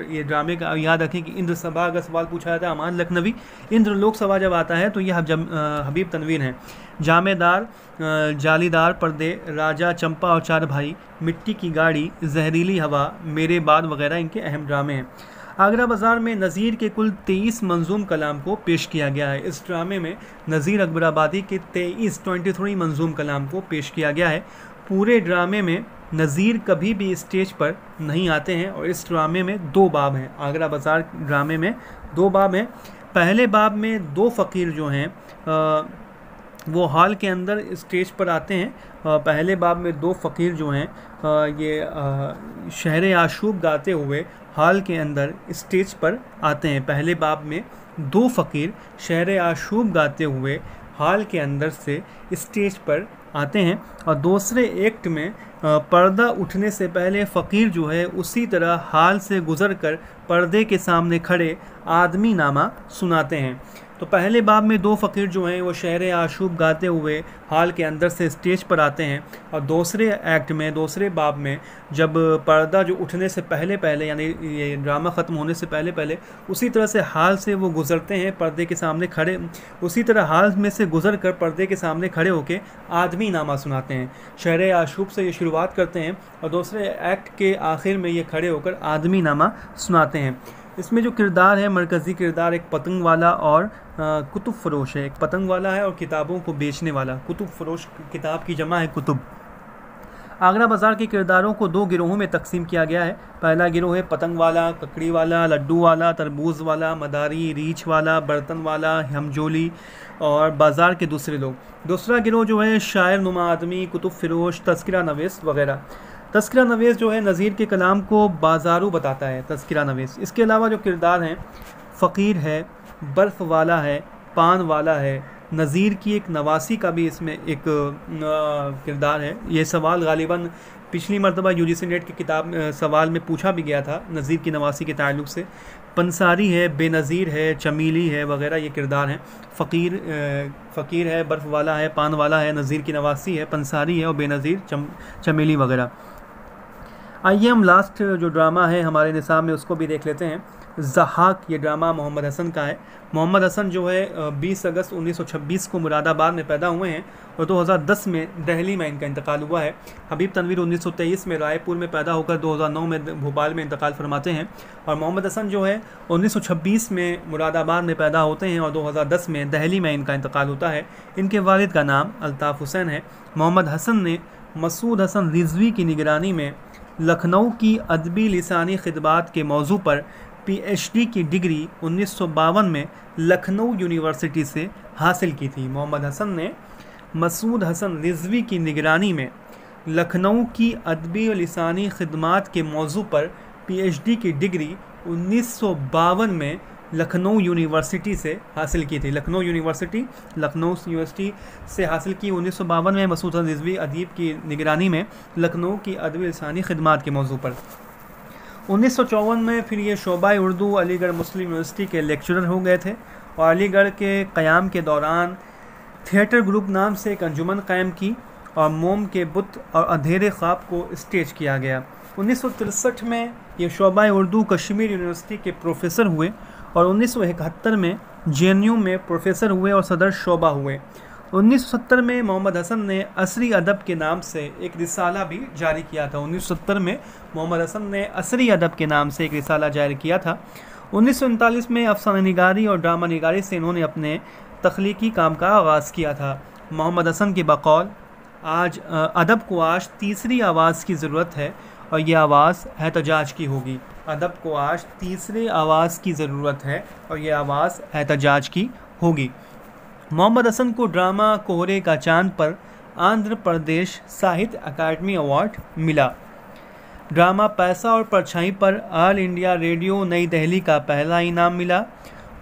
ये ड्रामे का याद रखें कि इंद्र सभा अगर सवाल पूछा जाता है अमान लखनवी, इंद्र लोक सभा जब आता है तो ये हबीब तनवीर हैं। जामेदार, जालीदार पर्दे, राजा चंपा और चार भाई, मिट्टी की गाड़ी, जहरीली हवा, मेरे बाद वगैरह इनके अहम ड्रामे हैं। आगरा बाज़ार में नज़ीर के कुल 23 मंजूम कलाम को पेश किया गया है। इस ड्रामे में नज़ीर अकबराबादी के 23 मंजूम कलाम को पेश किया गया है। पूरे ड्रामे में नज़ीर कभी भी स्टेज पर नहीं आते हैं और इस ड्रामे में 2 बाब हैं। आगरा बाज़ार ड्रामे में 2 बाब हैं। पहले बाब में 2 फ़कीर जो हैं वो हॉल के अंदर स्टेज पर आते हैं। पहले बाब में 2 फ़कीर जो हैं ये शहर आशूब गाते हुए हॉल के अंदर स्टेज पर आते हैं। पहले बाब में 2 फ़कीर शहर आशूब गाते हुए हॉल के अंदर से स्टेज पर आते हैं और दूसरे एक्ट में पर्दा उठने से पहले फ़कीर जो है उसी तरह हाल से गुज़र कर पर्दे के सामने खड़े आदमी नामा सुनाते हैं। तो पहले बाब में 2 फ़कीर जो हैं वो शहर आशूब गाते हुए हाल के अंदर से स्टेज पर आते हैं और दूसरे एक्ट में, दूसरे बाब में जब पर्दा जो उठने से पहले पहले यानी ये ड्रामा ख़त्म होने से पहले पहले उसी तरह से हाल से वो गुज़रते हैं, पर्दे के सामने खड़े, उसी तरह हाल में से गुज़र कर पर्दे के सामने खड़े होकर आदमी नामा सुनाते हैं। शहर आशूब से ये शुरुआत करते हैं और दूसरे एक्ट के आखिर में ये खड़े होकर आदमी नामा सुनाते हैं। इसमें जो किरदार है, मरकज़ी किरदार एक पतंग वाला और कुतुब फ़रोश है। एक पतंग वाला है और किताबों को बेचने वाला। कुतुब फ़रोश किताब की जमा है कुतुब। आगरा बाज़ार के किरदारों को 2 गिरोहों में तकसीम किया गया है। पहला गिरोह है पतंग वाला, ककड़ी वाला, लड्डू वाला, तरबूज वाला, मदारी, रीछ वाला, बर्तन वाला, हमजोली और बाज़ार के दूसरे लोग। दूसरा गिरोह जो है शायर नुमा आदमी, कुतुब फ़रोश, तज़किरा नवीस वगैरह। तज़किरा नवीस जो है नज़ीर के कलाम को बाज़ारू बताता है, तज़किरा नवीस। इसके अलावा जो किरदार हैं फ़कीर है, बर्फ़ वाला है, पान वाला है, नज़ीर की एक नवासी का भी इसमें एक किरदार है। ये सवाल गालिबन पिछली मरतबा यूजीसी नेट की किताब सवाल में पूछा भी गया था नज़ीर की नवासी के ताल्लुक़ से। पंसारी है, बेनज़ीर है, चमीली है वगैरह ये किरदार हैं। फ़कीर है, बर्फ़ वाला है, पान वाला है, नज़ीर की नवासी है, पंसारी है और बेनज़ीर चमेली वगैरह। आइए हम लास्ट जो ड्रामा है हमारे निसाब में उसको भी देख लेते हैं। ज़हाक ये ड्रामा मोहम्मद हसन का है। मोहम्मद हसन जो है 20 अगस्त 1926 को मुरादाबाद में पैदा हुए हैं और 2010 में दिल्ली में इनका इंतकाल हुआ है। हबीब तनवीर 1923 में रायपुर में पैदा होकर 2009 में भोपाल में इंतकाल फरमाते हैं और मोहम्मद हसन जो है 1926 में मुरादाबाद में पैदा होते हैं और 2010 में दिल्ली में इनका इंतकाल होता है। इनके वालिद का नाम अल्ताफ़ हुसैन है। मोहम्मद हसन ने मसूद हसन रिजवी की निगरानी में लखनऊ की अदबी लिसानी खिदमात के मौजू पर PhD की डिग्री 1952 में लखनऊ यूनिवर्सिटी से हासिल की थी। मोहम्मद हसन ने मसूद हसन रिजवी की निगरानी में लखनऊ की अदबी और लिसानी खिदमात के मौजू पर PhD की डिग्री 1952 में लखनऊ यूनिवर्सिटी से हासिल की थी। लखनऊ यूनिवर्सिटी से हासिल की 1952 में मसूद हसन रिजवी अदीब की निगरानी में लखनऊ की अदबी लिसानी खिदमात के मौजू पर। 1954 में फिर ये शोबा उर्दू अलीगढ़ मुस्लिम यूनिवर्सिटी के लेक्चरर हो गए थे और अलीगढ़ के क़याम के दौरान थिएटर ग्रुप नाम से एक अंजुमन कायम की और मोम के बुत और अंधेरे ख्वाब को स्टेज किया गया। 1963 में ये शोबा उर्दू कश्मीर यूनिवर्सिटी के प्रोफेसर हुए और 1971 में JNU में प्रोफेसर हुए और सदर शोबा हुए। 1970 में मोहम्मद हसन ने असरी अदब के नाम से एक रिसाला भी जारी किया था। 1970 में मोहम्मद हसन ने असरी अदब के नाम से एक रिसाला जारी किया था। 1939 में अफसाना निगारी और ड्रामा निगारी से इन्होंने अपने तख्लीकी काम का आगाज़ किया था। मोहम्मद हसन के बकौल आज अदब को आज तीसरी आवाज़ की ज़रूरत है और ये आवाज़ एहतजाज की होगी। अदब को आज तीसरी आवाज़ की ज़रूरत है और ये आवाज़ एहतजाज की होगी। मोहम्मद हसन को ड्रामा कोहरे का चांद पर आंध्र प्रदेश साहित्य अकादमी अवार्ड मिला। ड्रामा पैसा और परछाई पर ऑल इंडिया रेडियो नई दिल्ली का पहला इनाम मिला।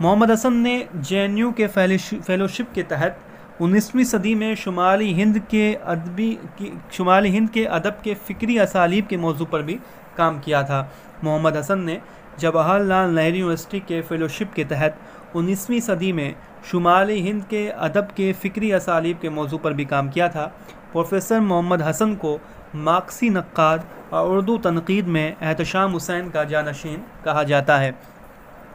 मोहम्मद हसन ने JNU के फेलोशिप के तहत 19वीं सदी में शुमाली हिंद के अदब के फ़िक्री असालीब के मौजू पर भी काम किया था। मोहम्मद हसन ने जवाहरलाल नेहरू यूनिवर्सिटी के फेलोशिप के तहत 19वीं सदी में शुमाली हिंद के अदब के फ़िक्री असालीब के मौजू पर भी काम किया था। प्रोफेसर मोहम्मद हसन को मार्क्सी नक्काद और उर्दू तनकीद में एहतशाम हुसैन का जानशीन कहा जाता है।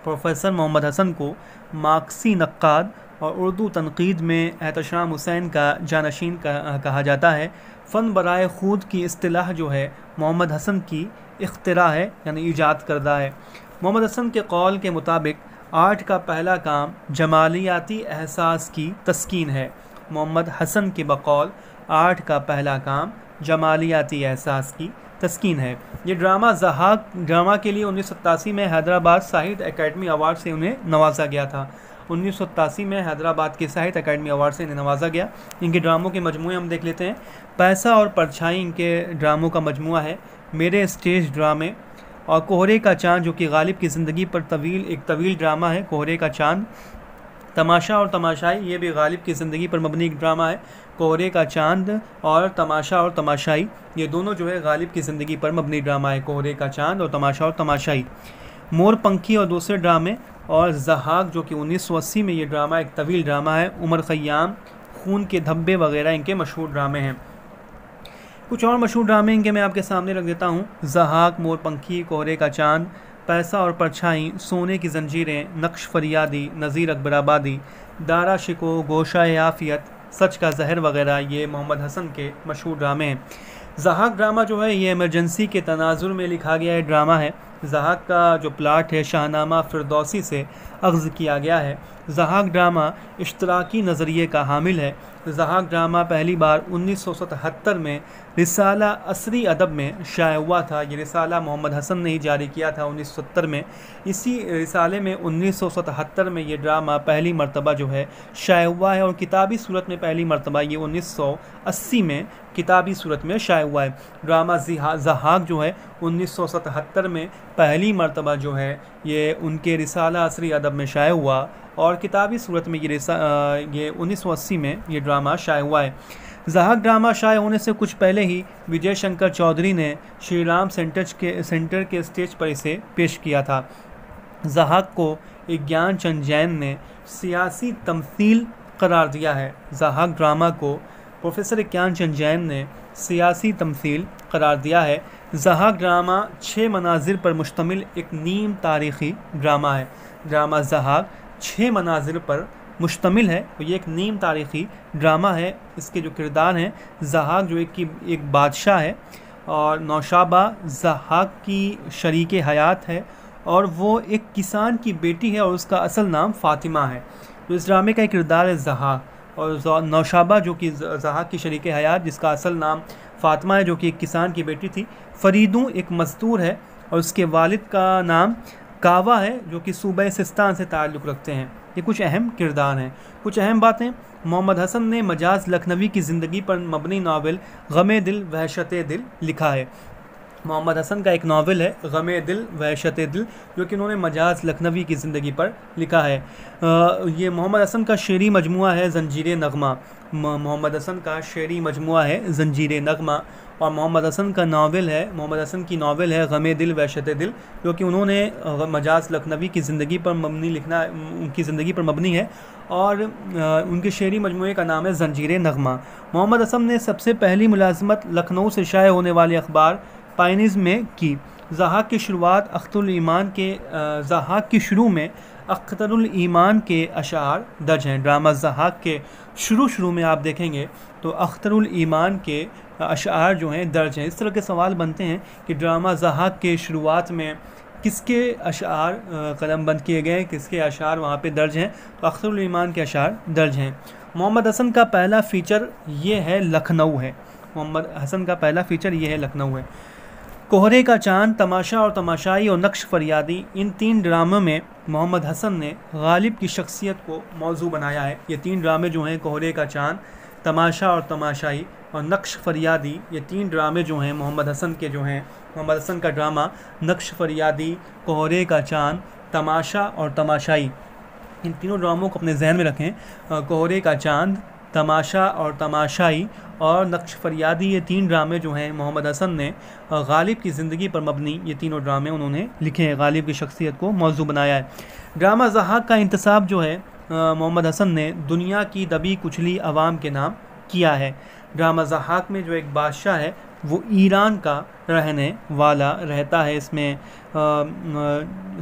प्रोफेसर मोहम्मद हसन को मार्क्सी नक्काद और उर्दू तनकीद में एहतशाम हुसैन का जानशीन कहा जाता है। फ़न बराए खूद की इस्तिलाह जो है मोहम्मद हसन की इख्तिरा है, यानी ईजाद करदा है। मोहम्मद हसन के कौल के मुताबिक आर्ट का पहला काम जमालियाती एहसास की तस्कीन है। मोहम्मद हसन के बकौल आर्ट का पहला काम जमालियाती एहसास की तस्कीन है। ये ड्रामा ज़हाक ड्रामा के लिए 1987 में हैदराबाद साहित्य अकेडमी अवार्ड से उन्हें नवाजा गया था। 1987 में हैदराबाद के साहित्य अकेडमी अवार्ड से इन्हें नवाजा गया। इनके ड्रामों के मजमूए हम देख लेते हैं। पैसा और परछाई इनके ड्रामों का मजमूआ है। मेरे स्टेज ड्रामे और कोहरे का चांद जो कि गालिब की ज़िंदगी पर एक तवील ड्रामा है, कोहरे का चांद। तमाशा और तमाशाई ये भी गालिब की ज़िंदगी पर मबनी एक ड्रामा है। कोहरे का चांद और तमाशाई ये दोनों जो है गालिब की ज़िंदगी पर मबनी ड्रामा है, कोहरे का चांद और तमाशाई। मोर पंखी और दूसरे ड्रामे और ज़हाक जो कि 1980 में ये ड्रामा एक तवील ड्रामा है। उमर खय्याम, खून के धब्बे वगैरह इनके मशहूर ड्रामे हैं। कुछ और मशहूर ड्रामे इनके मैं आपके सामने रख देता हूँ। ज़हाक, मोर पंखी, कोहरे का चांद, पैसा और परछाई, सोने की जंजीरें, नक्श फरियादी, नज़ीर अकबराबादी, दारा शिको, गोशा आफियत, सच का जहर वगैरह ये मोहम्मद हसन के मशहूर ड्रामे हैं। ज़हाक ड्रामा जो है ये इमरजेंसी के तनाजुर में लिखा गया एक ड्रामा है। ज़हाक का जो प्लाट है शाहनामा फिरदौसी से अख्ज़ किया गया है। ज़हाक ड्रामा इश्तराकी नज़रिए का हामिल है। ज़हाक ड्रामा पहली बार 1977 में रिसाला असरी अदब में शाया हुआ था। ये रिसाला मोहम्मद हसन ने ही जारी किया था 1970 में। इसी रिसाले में 1977 में ये ड्रामा पहली मरतबा जो है शाया हुआ है और किताबी सूरत में पहली मरतबा ये 1980 में किताबी सूरत में शाया हुआ है। ड्रामा ज़हाक जो है 1977 में पहली मरतबा जो है ये उनके रिसाला असरी अदब में शाया हुआ और किताबी सूरत में ये 1980 में ये ड्रामा शाया हुआ है। ज़हाक ड्रामा शाया होने से कुछ पहले ही विजय शंकर चौधरी ने श्री राम सेंटर के स्टेज पर इसे पेश किया था। ज़हाक को ज्ञान चंद जैन ने सियासी तमसील करार दिया है। ज़हाक ड्रामा को प्रोफेसर ज्ञान चंद जैन ने सियासी तमसील करार दिया है। ज़हाक ड्रामा 6 मनाजिर पर मुश्तमिल एक नीम तारीख़ी ड्रामा है। ड्रामा ज़हाक 6 मनाजिर पर मुश्तमिल है और ये एक नीम तारीख़ी ड्रामा है। इसके जो किरदार हैं, ज़हाक जो एक बादशाह है और नौशाबा ज़हाक की शरीक हयात है और वो एक किसान की बेटी है और उसका असल नाम फ़ातिमा है। तो इस ड्रामे का एक किरदार है ज़हाक और नौशाबा जो कि ज़हाक की शरीक हयात जिसका असल नाम फ़ातिमा है जो कि एक किसान की बेटी थी। फरीदू एक मज़दूर है और उसके वालिद का नाम कावा है जो कि सूबा सिस्तान से ताल्लुक़ रखते हैं। ये कुछ अहम किरदार हैं। कुछ अहम बातें, मोहम्मद हसन ने मजाज लखनवी की ज़िंदगी पर मबनी नावल गमे दिल वहशत दिल लिखा है। मोहम्मद हसन का एक नावल है गमे दिल वहशत दिल जो कि उन्होंने मजाज लखनवी की ज़िंदगी पर लिखा है। ये मोहम्मद हसन का शेरी मजमुआ है ज़ंजीर नगमा। मोहम्मद हसन का शेरी मजमुआ है ज़ंजीर नगमा और मोहम्मद हसन की नावल है गमे दिल वहशत दिल जो कि उन्होंने मजाज लखनवी की ज़िंदगी पर उनकी ज़िंदगी पर मबनी है और उनके शेरी मजमुए का नाम है ज़ंजीर नगमा। मोहम्मद हसन ने सबसे पहली मुलाजमत लखनऊ से शाया होने वाले अखबार पाइनिज़ में की। ज़हाक की शुरुआत ज़हाक की शुरू में अख्तरुल ईमान के अशार दर्ज हैं। ड्रामा ज़हाक के शुरू में आप देखेंगे तो अख्तरुल ईमान के अशार जो हैं दर्ज हैं। इस तरह के सवाल बनते हैं कि ड्रामा ज़हाक के शुरुआत में किसके अशार कलम बंद किए गए, किसके अशार वहाँ पे दर्ज हैं, तो अख्तरुल ईमान के अशार दर्ज हैं। मोहम्मद हसन का पहला फ़ीचर ये है लखनऊ है। मोहम्मद हसन का पहला फ़ीचर ये है लखनऊ है। कोहरे का चांद, तमाशा और तमाशाई और नक्श फरियादी, इन 3 ड्रामों में मोहम्मद हसन ने गालिब की शख्सियत को मौजू बनाया है। ये 3 ड्रामे जो हैं कोहरे का चांद, तमाशा और तमाशाई और नक्श फरियादी, ये 3 ड्रामे जो हैं मोहम्मद हसन के जो हैं, मोहम्मद हसन का ड्रामा नक्श फरियादी, कोहरे का चांद, तमाशा और तमाशाई, इन तीनों ड्रामों को अपने जहन में रखें। कोहरे का चांद, तमाशा और तमाशाई और नक्श फरियादी, ये 3 ड्रामे जो हैं मोहम्मद हसन ने गालिब की ज़िंदगी पर मबनी ये तीनों ड्रामे उन्होंने लिखे हैं, गालिब की शख्सियत को मौजू बनाया है। ड्रामा ज़हाक का इंतसाब जो है मोहम्मद हसन ने दुनिया की दबी कुचली आवाम के नाम किया है। ड्रामा ज़हाक में जो एक बादशाह है वो ईरान का रहने वाला रहता है, इसमें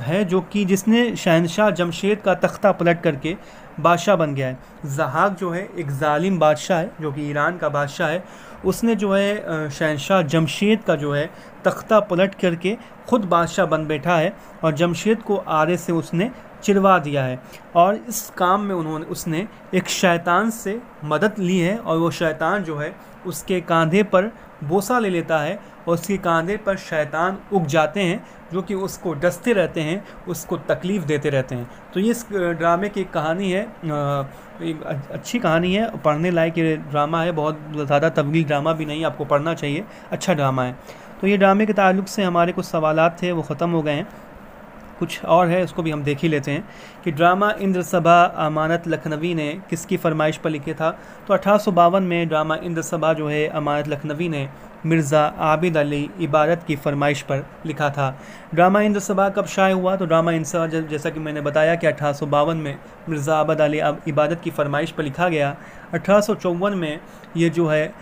है जो कि जिसने शहनशाह जमशेद का तख्ता पलट करके बादशाह बन गया है। ज़हाक जो है एक ज़ालिम बादशाह है जो कि ईरान का बादशाह है, उसने जो है शहनशाह जमशेद का जो है तख्ता पलट करके ख़ुद बादशाह बन बैठा है और जमशेद को आरे से उसने चिरवा दिया है। और इस काम में उसने एक शैतान से मदद ली है और वो शैतान जो है उसके कंधे पर बोसा ले लेता है और उसके कंधे पर शैतान उग जाते हैं जो कि उसको डसते रहते हैं, उसको तकलीफ़ देते रहते हैं। तो ये इस ड्रामे की कहानी है, एक अच्छी कहानी है, पढ़ने लायक ये ड्रामा है, बहुत ज़्यादा तवील ड्रामा भी नहीं, आपको पढ़ना चाहिए, अच्छा ड्रामा है। तो ये ड्रामे के ताल्लुक़ से हमारे कुछ सवालात थे वो ख़त्म हो गए हैं, कुछ और है उसको भी हम देख ही लेते हैं कि ड्रामा इंद्र सभा अमानत लखनवी ने किसकी फरमाइश पर लिखे था। तो 1852 में ड्रामा इंद्र सभा जो है अमानत लखनवी ने मिर्ज़ा आबिद अली इबादत की फरमाइश पर लिखा था। ड्रामा इंद्र सभा कब शाये हुआ? तो ड्रामा इंद्र सभा जैसा कि मैंने बताया कि 1852 में मिर्ज़ा आबिद अली इबादत की फरमाइश पर लिखा गया। 1854 में ये जो है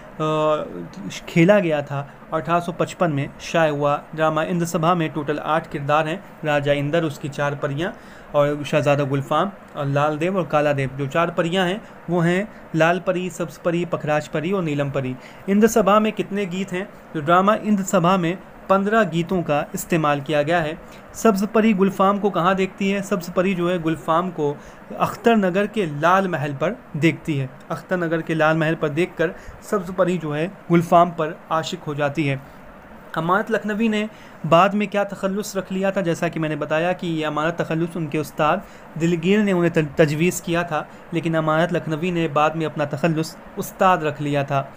खेला गया था और 1855 में शाये हुआ। ड्रामा इंद्र सभा में टोटल 8 किरदार हैं, राजा इंदर, उसकी 4 परियां और शहज़ादा गुलफाम और लाल देव और काला देव। जो 4 परियां हैं वो हैं लाल परी, सब्ज़ परी, पखराज परी और नीलम परी। इंद्र सभा में कितने गीत हैं? तो ड्रामा इंद्र सभा में 15 गीतों का इस्तेमाल किया गया है। सब्ज़ परी गुलफाम को कहाँ देखती है? सब्ज़ परी जो है गुलफाम को अख्तर नगर के लाल महल पर देखती है। अख्तर नगर के लाल महल पर देखकर सब्ज़ परी जो है गुलफाम पर आशिक हो जाती है। अमानत लखनवी ने बाद में क्या तखल्लुस रख लिया था? जैसा कि मैंने बताया कि ये अमानत तखल्लुस उनके उस्ताद दिलगीर ने उन्हें तजवीज़ किया था, लेकिन अमानत लखनवी ने बाद में अपना तखल्लुस उस्ताद रख लिया था।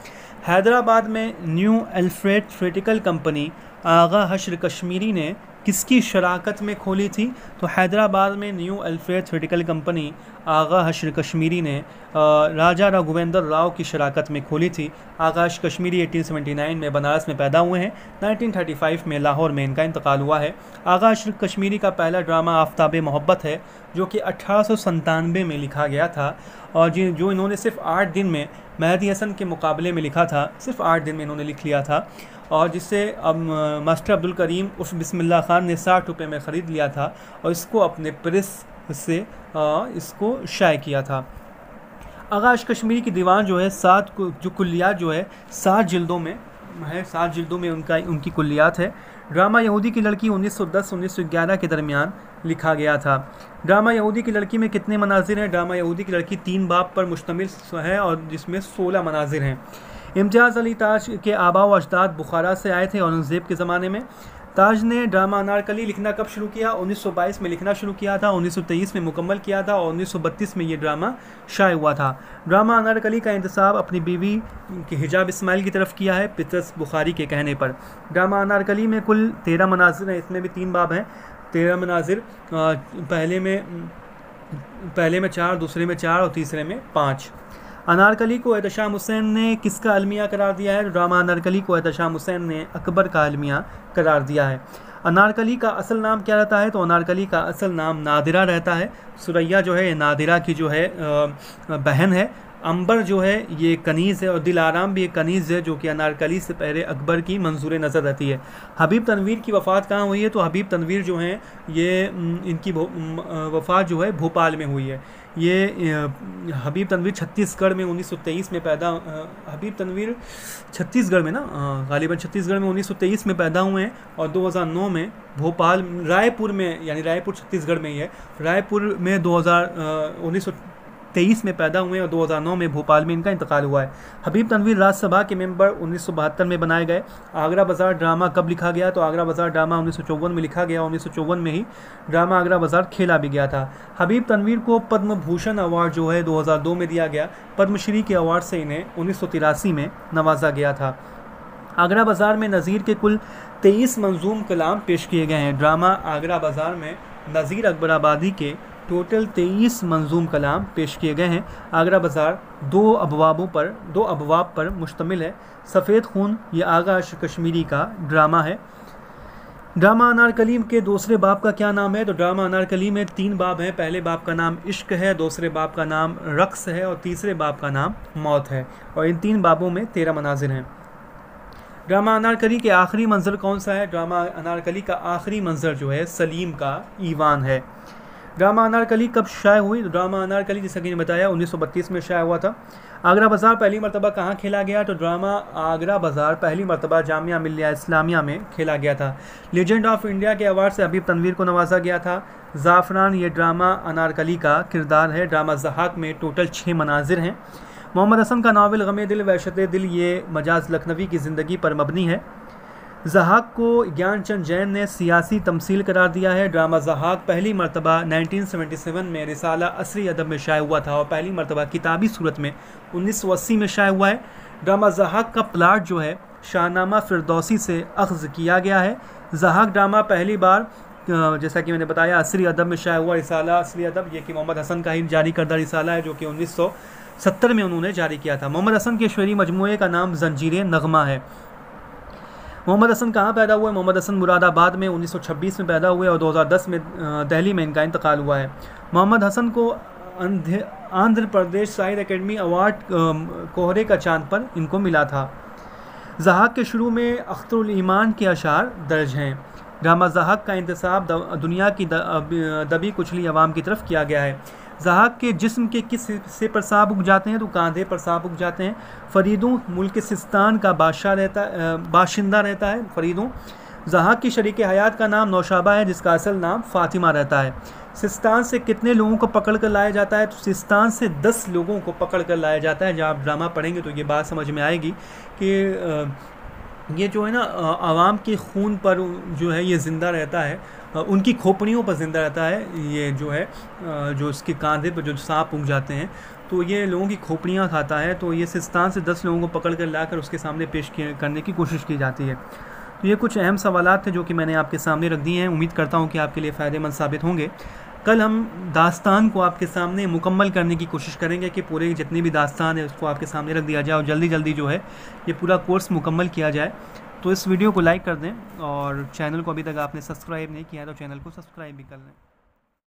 हैदराबाद में न्यू अल्फ्रेड थ्रेटिकल कंपनी आगा हश्र कश्मीरी ने किसकी शराकत में खोली थी? तो हैदराबाद में न्यू अल्फ्रेड थ्रेटिकल कंपनी आगा हश्र कश्मीरी ने राजा रघुवेंद्र राव की शराकत में खोली थी। आगा हश्र कश्मीरी 1879 में बनारस में पैदा हुए हैं, 1935 में लाहौर में इनका इंतकाल हुआ है। आगा हश्र कश्मीरी का पहला ड्रामा आफ्ताब मोहब्बत है जो कि 1897 में लिखा गया था और जो इन्होंने सिर्फ 8 दिन में मेहदी हसन के मुकाबले में लिखा था, सिर्फ 8 दिन में इन्होंने लिख लिया था और जिसे अब मास्टर अब्दुल करीम उर्फ बिस्मिल्लाह खान ने 60 रुपये में ख़रीद लिया था और इसको अपने प्रेस से इसको शाये किया था। आगा हश्र कश्मीरी की दीवान जो है 7 जो कुल्लियात जो है 7 जिल्दों में है, 7 जिल्दों में उनकी कुल्लियात है। ड्रामा यहूदी की लड़की 1910-1911 के दरमियान लिखा गया था। ड्रामा यहूदी की लड़की में कितने मनाजिर हैं? ड्रामा यहूदी की लड़की 3 बाब पर मुश्तमिल है और जिसमें 16 मनाजिर हैं। इम्तियाज़ अली ताज के आबा व अजदाद बुखारा से आए थे औरंगज़ेब के ज़माने में। ताज ने ड्रामा अनारकली लिखना कब शुरू किया? 1922 में लिखना शुरू किया था, 1923 में मुकम्मल किया था और 1932 में ये ड्रामा शाये हुआ था। ड्रामा अनारकली का इंतसाब अपनी बीवी के हिजाब इस्माइल की तरफ किया है पितरस बुखारी के कहने पर। ड्रामा अनारकली में कुल 13 मनाजिर हैं, इसमें भी 3 बाब हैं, 13 मनाजिर, पहले में 4, दूसरे में 4 और तीसरे में 5। अनारकली को एहतशाम हुसैन ने किसका अलमिया करार दिया है? ड्रामा अनारकली को एहतशाम हुसैन ने अकबर का अलमिया करार दिया है। अनारकली का असल नाम क्या रहता है? तो अनारकली का असल नाम नादिरा रहता है। सुरैया जो है नादिरा की जो है बहन है। अंबर जो है ये कनीज़ है और दिल आराम भी एक कनीज़ है जो कि अनारकली से पहले अकबर की मंजूर नज़र रहती है। हबीब तनवीर की वफ़ात कहाँ हुई है? तो हबीब तनवीर जो हैं ये इनकी वफ़ात जो है भोपाल में हुई है। ये हबीब तनवीर छत्तीसगढ़ में 1923 में पैदा, हबीब तनवीर छत्तीसगढ़ में ना गालिबन छत्तीसगढ़ में 1923 में पैदा हुए हैं और 2009 में भोपाल रायपुर में, यानी रायपुर छत्तीसगढ़ में ही है, रायपुर में 1923 में पैदा हुए और 2009 में भोपाल में इनका इंतकाल हुआ है। हबीब तनवीर राज्यसभा के मेंबर 1972 में बनाए गए। आगरा बाज़ार ड्रामा कब लिखा गया? तो आगरा बाज़ार ड्रामा 1954 में लिखा गया, 1954 में ही ड्रामा आगरा बाज़ार खेला भी गया था। हबीब तनवीर को पद्म भूषण अवार्ड जो है 2002 में दिया गया। पद्मश्री के अवार्ड से इन्हें 1983 में नवाजा गया था। आगरा बाज़ार में नज़ीर के कुल 23 मंजूम कलाम पेश किए गए हैं। ड्रामा आगरा बाज़ार में नज़ीर अकबराबादी के टोटल 23 मंजूम कलाम पेश किए गए हैं। आगरा बाज़ार दो अबवाब पर मुश्तमिल है। सफ़ेद खून ये आगा कश्मीरी का ड्रामा है। ड्रामा अनारकली के दूसरे बाब का क्या नाम है? तो ड्रामा अनारकली में 3 बाब हैं। पहले बाब का नाम इश्क है, दूसरे बाब का नाम रक्स है और तीसरे बाब का नाम मौत है। और इन 3 बाबों में 13 मनाजिर हैं। ड्रामा अनारकली के आखिरी मंजर कौन सा है? ड्रामा अनारकली का आखिरी मंजर जो है सलीम का ईवान है। ड्रामा अनारकली कब शाये हुई? तो ड्रामा अनारकली जैसा कि बताया 1932 में शाये हुआ था। आगरा बाज़ार पहली मरतबा कहाँ खेला गया? तो ड्रामा आगरा बाज़ार पहली मरतबा जामिया मिल्लिया इस्लामिया में खेला गया था। लीजेंड ऑफ इंडिया के अवार्ड से हबीब तनवीर को नवाजा गया था। ज़ाफ़रान ये ड्रामा अनारकली का किरदार है। ड्रामा ज़हाक में टोटल 6 मनाजिर हैं। मोहम्मद हसन का नावल गमे दिल वहशत दिल ये मजाज लखनवी की ज़िंदगी पर मबनी है। ज़हाक को ज्ञानचंद जैन ने सियासी तमसील करार दिया है। ड्रामा ज़हाक पहली मरतबा 1977 में रिसाला असरी अदब में शाये हुआ था और पहली मरतबा किताबी सूरत में 1980 में शाये हुआ है। ड्रामा ज़हाक का प्लाट जो है शाहनामा फिरदौसी से अख्ज़ किया गया है। ज़हाक ड्रामा पहली बार जैसा कि मैंने बताया असरी अदब में शाये हुआ। रिसाला असरी अदब ये कि मोहम्मद हसन का ही जारी करदा रिसाला है जो कि 1970 में उन्होंने जारी किया था। मोहम्मद हसन के शेरी मजमूए का नाम ज़ंजीरे नगमा है। मोहम्मद हसन कहाँ पैदा हुए? मोहम्मद हसन मुरादाबाद में 1926 में पैदा हुए और 2010 में दिल्ली में इनका इंतकाल हुआ है। मोहम्मद हसन को आंध्र प्रदेश साहित्य अकेडमी अवार्ड कोहरे का चांद पर इनको मिला था। ज़हाक के शुरू में अख्तरुल ईमान के अशार दर्ज हैं। ड्रामा ज़हाक का इंतसाब दुनिया की दबी कुचली अवाम की तरफ किया गया है। ज़हाक के जिस्म के किस हिस्से पर सांप उग जाते हैं? तो कांधे पर सांप उग जाते हैं। फरीदों मुल्क सिस्तान का बाशिंदा रहता है फरीदों। ज़हाक की शरीक हयात का नाम नौशाबा है जिसका असल नाम फ़ातिमा रहता है। सिस्तान से कितने लोगों को पकड़ कर लाया जाता है? तो सिस्तान से 10 लोगों को पकड़ कर लाया जाता है। जब आप ड्रामा पढ़ेंगे तो ये बात समझ में आएगी कि ये जो है ना आवाम के खून पर जो है ये ज़िंदा रहता है, उनकी खोपड़ियों पर ज़िंदा रहता है। ये जो है जो इसके कांधे पर जो सांप उग जाते हैं तो ये लोगों की खोपड़ियाँ खाता है। तो ये सिस्तान से 10 लोगों को पकड़ कर लाकर उसके सामने पेश करने की कोशिश की जाती है। तो ये कुछ अहम सवालात थे जो कि मैंने आपके सामने रख दिए हैं। उम्मीद करता हूँ कि आपके लिए फ़ायदेमंद साबित होंगे। कल हम दास्तान को आपके सामने मुकम्मल करने की कोशिश करेंगे कि पूरे जितनी भी दास्तान है उसको आपके सामने रख दिया जाए और जल्दी जल्दी जो है ये पूरा कोर्स मुकम्मल किया जाए। तो इस वीडियो को लाइक कर दें और चैनल को अभी तक आपने सब्सक्राइब नहीं किया है तो चैनल को सब्सक्राइब भी कर लें।